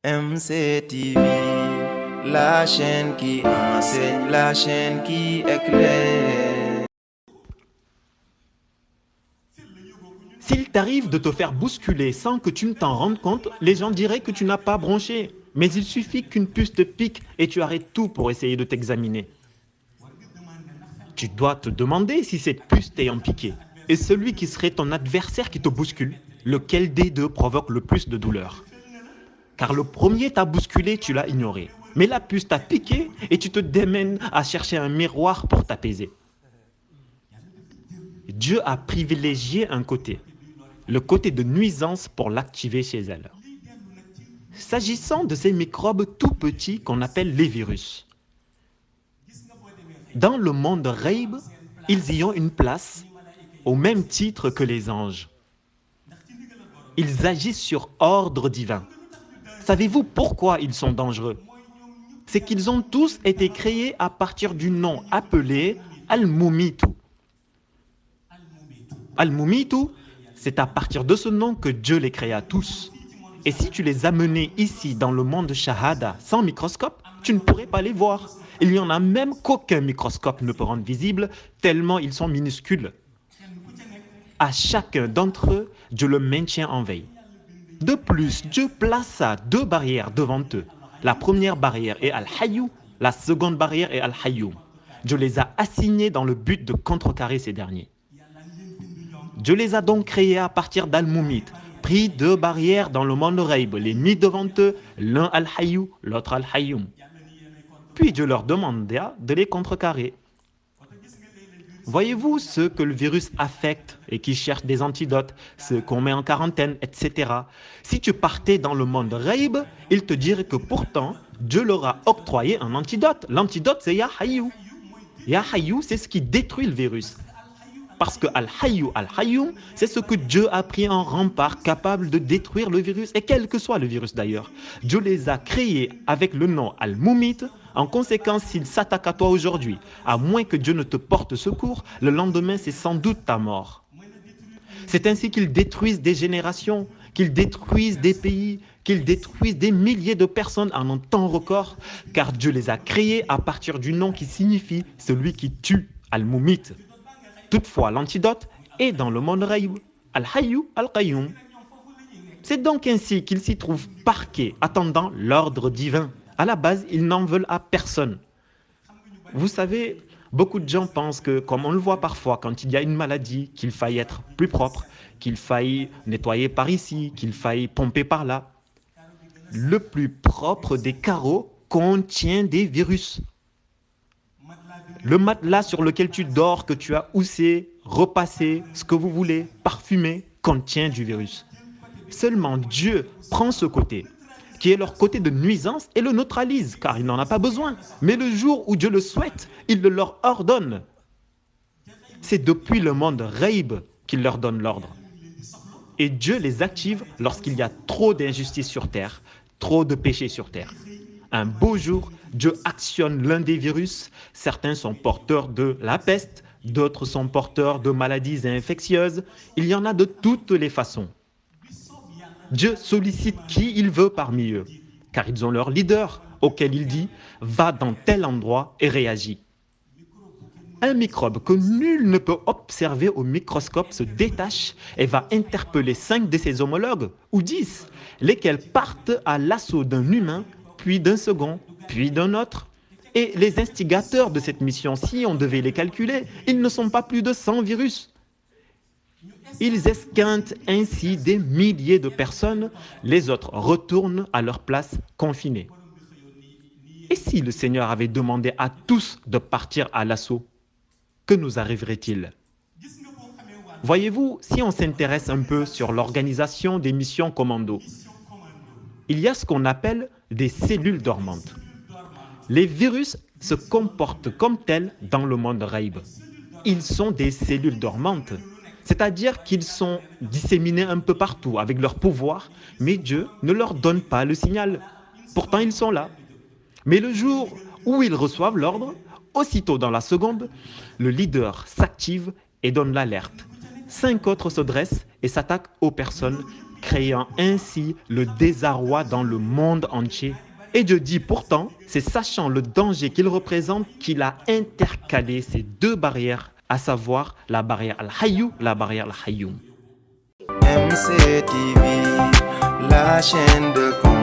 MCTV, la chaîne qui enseigne, la chaîne qui éclaire. S'il t'arrive de te faire bousculer sans que tu ne t'en rendes compte, les gens diraient que tu n'as pas bronché. Mais il suffit qu'une puce te pique et tu arrêtes tout pour essayer de t'examiner. Tu dois te demander si cette puce t'ayant piqué et celui qui serait ton adversaire qui te bouscule, lequel des deux provoque le plus de douleur. Car le premier t'a bousculé, tu l'as ignoré. Mais la puce t'a piqué et tu te démènes à chercher un miroir pour t'apaiser. Dieu a privilégié un côté, le côté de nuisance pour l'activer chez elle. S'agissant de ces microbes tout petits qu'on appelle les virus, dans le monde Ghaib, ils y ont une place au même titre que les anges. Ils agissent sur ordre divin. Savez-vous pourquoi ils sont dangereux? C'est qu'ils ont tous été créés à partir du nom appelé Al-Mumitu. Al-Mumitu, c'est à partir de ce nom que Dieu les créa tous. Et si tu les amenais ici dans le monde Shahada sans microscope, tu ne pourrais pas les voir. Il y en a même qu'aucun microscope ne peut rendre visible, tellement ils sont minuscules. À chacun d'entre eux, Dieu le maintient en veille. De plus, Dieu plaça deux barrières devant eux. La première barrière est Al-Hayyu, la seconde barrière est Al-Hayyum. Dieu les a assignés dans le but de contrecarrer ces derniers. Dieu les a donc créés à partir d'Al-Mumit, pris deux barrières dans le monde Ghaib, les mis devant eux, l'un Al-Hayyu, l'autre Al-Hayyum. Puis Dieu leur demanda de les contrecarrer. Voyez-vous ceux que le virus affecte et qui cherchent des antidotes, ceux qu'on met en quarantaine, etc. Si tu partais dans le monde Ghaib, ils te diraient que pourtant, Dieu leur a octroyé un antidote. L'antidote, c'est Ya Hayyu. Ya Hayyu, c'est ce qui détruit le virus. Parce que Al-Hayyu, Al-Hayyum, c'est ce que Dieu a pris en rempart capable de détruire le virus, et quel que soit le virus d'ailleurs. Dieu les a créés avec le nom Al-Mumit. En conséquence, s'il s'attaque à toi aujourd'hui, à moins que Dieu ne te porte secours, le lendemain, c'est sans doute ta mort. C'est ainsi qu'ils détruisent des générations, qu'ils détruisent des pays, qu'ils détruisent des milliers de personnes en un temps record, car Dieu les a créés à partir du nom qui signifie celui qui tue, Al-Mumit. Toutefois, l'antidote est dans le monde Ghaib, Al-Hayyu, Al-Qayyum. C'est donc ainsi qu'ils s'y trouvent parqués, attendant l'ordre divin. À la base, ils n'en veulent à personne. Vous savez, beaucoup de gens pensent que, comme on le voit parfois, quand il y a une maladie, qu'il faille être plus propre, qu'il faille nettoyer par ici, qu'il faille pomper par là. Le plus propre des carreaux contient des virus. Le matelas sur lequel tu dors, que tu as houssé, repassé, ce que vous voulez, parfumé, contient du virus. Seulement Dieu prend ce côté, qui est leur côté de nuisance, et le neutralise, car il n'en a pas besoin. Mais le jour où Dieu le souhaite, il le leur ordonne. C'est depuis le monde Ghaib qu'il leur donne l'ordre. Et Dieu les active lorsqu'il y a trop d'injustice sur terre, trop de péché sur terre. Un beau jour, Dieu actionne l'un des virus. Certains sont porteurs de la peste, d'autres sont porteurs de maladies infectieuses. Il y en a de toutes les façons. Dieu sollicite qui il veut parmi eux, car ils ont leur leader, auquel il dit « va dans tel endroit et réagis ». Un microbe que nul ne peut observer au microscope se détache et va interpeller 5 de ses homologues, ou 10, lesquels partent à l'assaut d'un humain, puis d'un second, puis d'un autre. Et les instigateurs de cette mission, si on devait les calculer, ils ne sont pas plus de 100 virus. Ils esquintent ainsi des milliers de personnes, les autres retournent à leur place confinée. Et si le Seigneur avait demandé à tous de partir à l'assaut, que nous arriverait-il? Voyez-vous, si on s'intéresse un peu sur l'organisation des missions commando, il y a ce qu'on appelle des cellules dormantes. Les virus se comportent comme tels dans le monde Ghaib. Ils sont des cellules dormantes. C'est-à-dire qu'ils sont disséminés un peu partout avec leur pouvoir, mais Dieu ne leur donne pas le signal. Pourtant, ils sont là. Mais le jour où ils reçoivent l'ordre, aussitôt dans la seconde, le leader s'active et donne l'alerte. 5 autres se dressent et s'attaquent aux personnes créant ainsi le désarroi dans le monde entier. Et Dieu dit pourtant, c'est sachant le danger qu'il représente qu'il a intercalé ces deux barrières, à savoir la barrière Al-Hayyu, la barrière Al-Hayyum. MCTV, la chaîne de